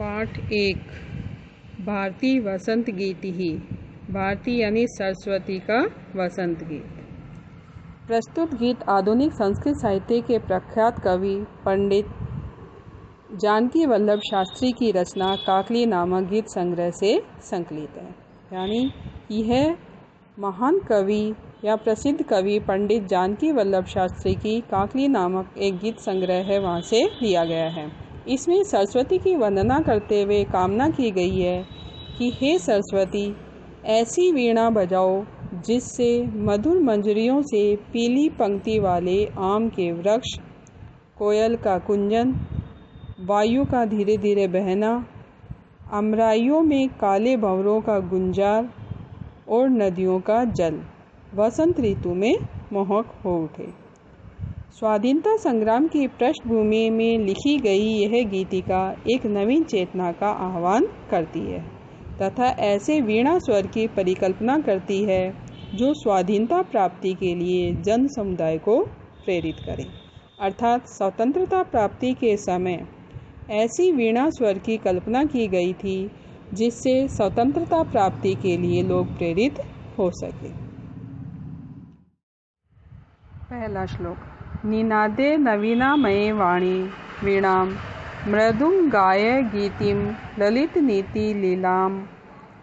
पाठ 1 भारती वसंत गीति ही। भारती यानी सरस्वती का वसंत गीत। प्रस्तुत गीत आधुनिक संस्कृत साहित्य के प्रख्यात कवि पंडित जानकी वल्लभ शास्त्री की रचना काकली नामक गीत संग्रह से संकलित है। यानी यह महान कवि या प्रसिद्ध कवि पंडित जानकी वल्लभ शास्त्री की काकली नामक एक गीत संग्रह है, वहाँ से लिया गया है। इसमें सरस्वती की वंदना करते हुए कामना की गई है कि हे सरस्वती, ऐसी वीणा बजाओ जिससे मधुर मंजरियों से पीली पंक्ति वाले आम के वृक्ष, कोयल का कुंजन, वायु का धीरे धीरे बहना, अमराइयों में काले भंवरों का गुंजार और नदियों का जल वसंत ऋतु में मोहक हो उठे। स्वाधीनता संग्राम की पृष्ठभूमि में लिखी गई यह गीतिका एक नवीन चेतना का आह्वान करती है तथा ऐसे वीणा स्वर की परिकल्पना करती है जो स्वाधीनता प्राप्ति के लिए जन समुदाय को प्रेरित करे। अर्थात स्वतंत्रता प्राप्ति के समय ऐसी वीणा स्वर की कल्पना की गई थी जिससे स्वतंत्रता प्राप्ति के लिए लोग प्रेरित हो सके। पहला श्लोक। निनादे नवीनामये वाणी वीणां मृदुं गाय गीतिं ललित नीति लीलां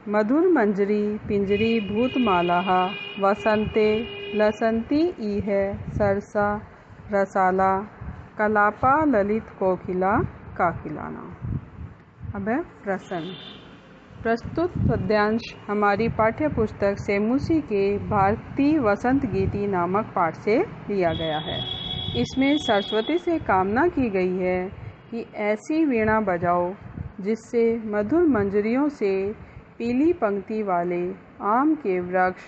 मधुरमंजरी पिंजरी भूतमालाः वसन्ते लसन्ति इह सरसा रसाला कलापा ललित कोकिला काकिलाना। अब है प्रसन्न। प्रस्तुत पद्यांश हमारी पाठ्य पुस्तक सेमुसी के भारती वसंत गीति नामक पाठ से लिया गया है। इसमें सरस्वती से कामना की गई है कि ऐसी वीणा बजाओ जिससे मधुर मंजरियों से पीली पंक्ति वाले आम के वृक्ष,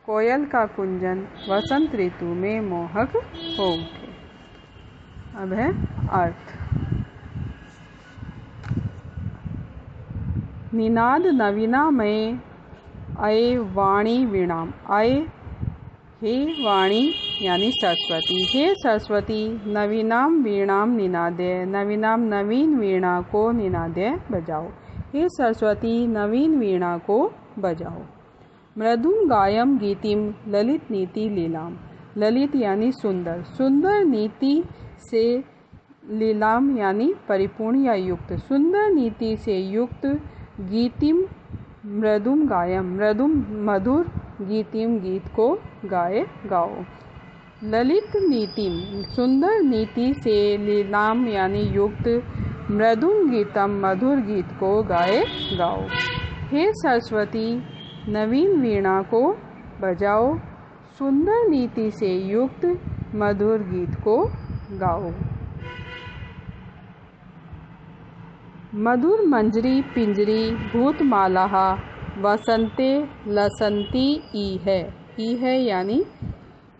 कोयल का कुंजन वसंत ऋतु में मोहक हो उठे। अब है अर्थ। निनाद नवीनामये अये वाणी वीणाम। अये हे वाणी यानी सरस्वती, हे सरस्वती नवीनाम वीणाम निनादे, नवीनाम नवीन वीणा को निनादे बजाओ। हे सरस्वती नवीन वीणा को बजाओ। मृदुम गायम गीतिम ललित नीति लीलाम। ललित यानी सुंदर, सुंदर नीति से लीलाम यानी परिपूर्ण या युक्त, सुंदर नीति से युक्त गीतिम मृदुम गायम, मृदुम मधुर, गीतिम गीत को गाए गाओ। ललित नीतिम सुंदर नीति से लीलाम यानी युक्त, मृदुम गीतम मधुर गीत को गाए गाओ। हे सरस्वती नवीन वीणा को बजाओ, सुंदर नीति से युक्त मधुर गीत को गाओ। मधुर मंजरी पिंजरी भूतमालाः वसंते लसन्ति इह। इह यानी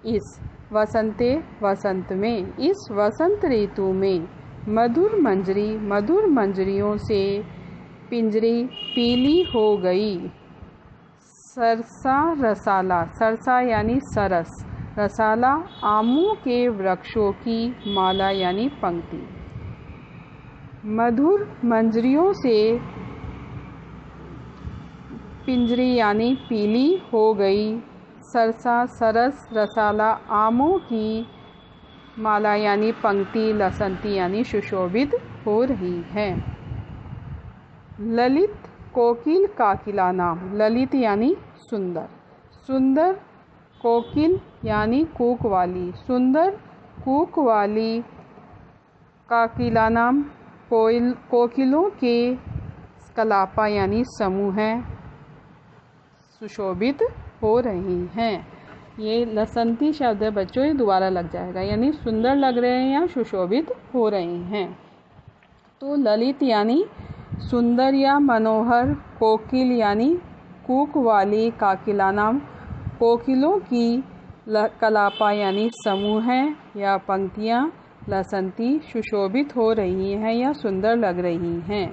इस, वसंते वसंत में, इस वसंत ऋतु में मधुर मंजरी मधुर मंजरियों से पिंजरी पीली हो गई। सरसा रसाला, सरसा यानी सरस, रसाला आमों के वृक्षों की माला यानी पंक्ति। मधुर मंजरियों से पिंजरी यानी पीली हो गई। सरसा सरस, रसाला आमों की माला यानी पंक्ति, लसंती यानी सुशोभित हो रही है। ललित कोकिल काकिला नाम। ललित यानी सुंदर, सुंदर कोकिल यानी कूक वाली, सुंदर कूक वाली काकिला नाम कोकिलों के कलापा यानी समूह है, सुशोभित हो रही हैं। ये लसंती शब्द है बच्चों, ये दोबारा लग जाएगा, यानी सुंदर लग रहे हैं या सुशोभित हो रहे हैं। तो ललित यानी सुंदर या मनोहर, कोकिल यानी कूक वाली, काकिला नाम कोकिलों की कलापा यानी समूह है या पंक्तियाँ, लसंती सुशोभित हो रही हैं या सुंदर लग रही हैं।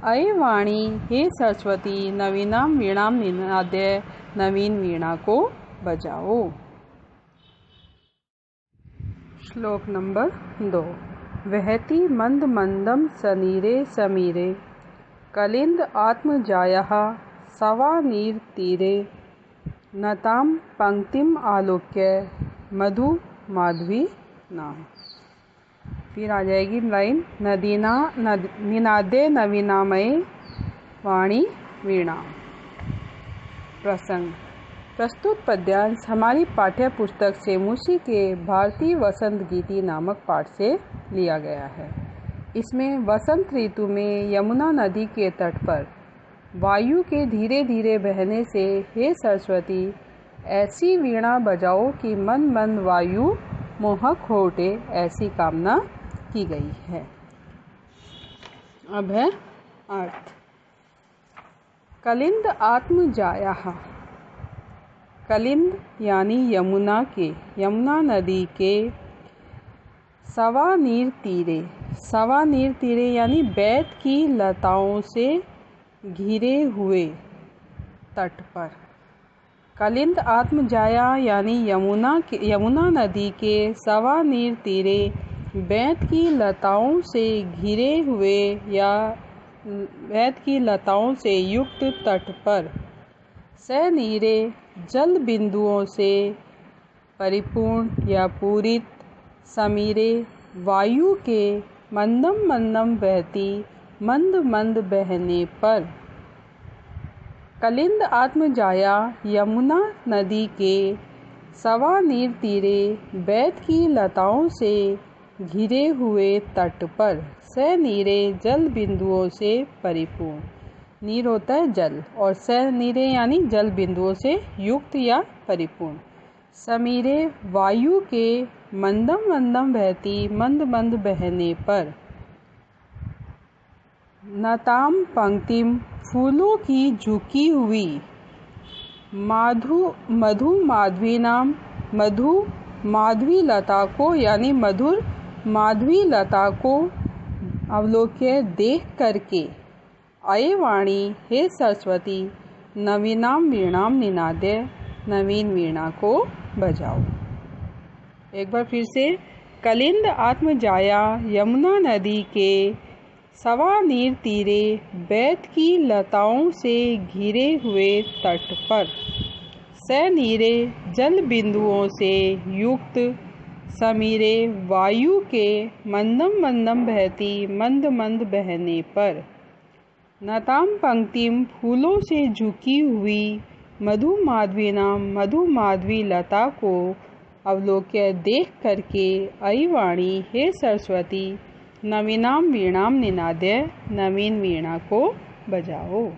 अये वाणी हे सरस्वती नवीनाम वीणाम निनादे, नवीन वीणा को बजाओ। श्लोक नंबर 2। वहति मंद मंदम सनीरे समीरे कलिंद आत्मजायाः सवानीर्तीरे नतां पंक्तिम आलोक्य मधु माधवी नाम। फिर आ जाएगी लाइन, नदीना निनादे नवीनामय वाणी वीणा। प्रसंग। प्रस्तुत पद्यांश हमारी पाठ्य पुस्तक से मुंशी के भारतीय वसंत गीति नामक पाठ से लिया गया है। इसमें वसंत ऋतु में यमुना नदी के तट पर वायु के धीरे धीरे बहने से हे सरस्वती ऐसी वीणा बजाओ कि मन मन वायु मोहक हो उठे, ऐसी कामना की गई है। अब है अर्थ। कलिंद आत्मजायाः, कलिंद यानी यमुना नदी के सवानीर तीरे यानी बैत की लताओं से घिरे हुए तट पर। कलिंद आत्मजाया यानी यमुना नदी के सवानीर तीरे बैत की लताओं से घिरे हुए या बैत की लताओं से युक्त तट पर सनीरे जल बिंदुओं से परिपूर्ण या पूरित समीरे वायु के मंदम मंदम बहती मंद मंद बहने पर। कलिंद आत्मजाया यमुना नदी के सवानीर तीरे बैत की लताओं से घिरे हुए तट पर सनीरे जल बिंदुओं से परिपूर्ण। नीर होता है जल और सनीरे यानी जल बिंदुओं से युक्त या परिपूर्ण। समीरे वायु के मंदम मंदम बहती मंद मंद बहने पर। नताम पंक्तिम फूलों की झुकी हुई मधु माधवी नाम मधु माधवी लता को यानी मधुर माधवी लता को अवलोक्य देख करके अये वाणी हे सरस्वती नवीनाम वीणाम निनादे नवीन वीणा को बजाओ। एक बार फिर से। कलिंद आत्मजाया यमुना नदी के सवानीर तीरे बैत की लताओं से घिरे हुए तट पर सनीरे जल बिंदुओं से युक्त समीरे वायु के मंदम मंदम बहती मंद मंद बहने पर। नताम पंक्तिम फूलों से झुकी हुई मधु माधवी नाम मधु माधवी लता को अवलोक्य देख करके अयि वाणी हे सरस्वती नवीनाम वीणाम निनादे नवीन वीणा को बजाओ।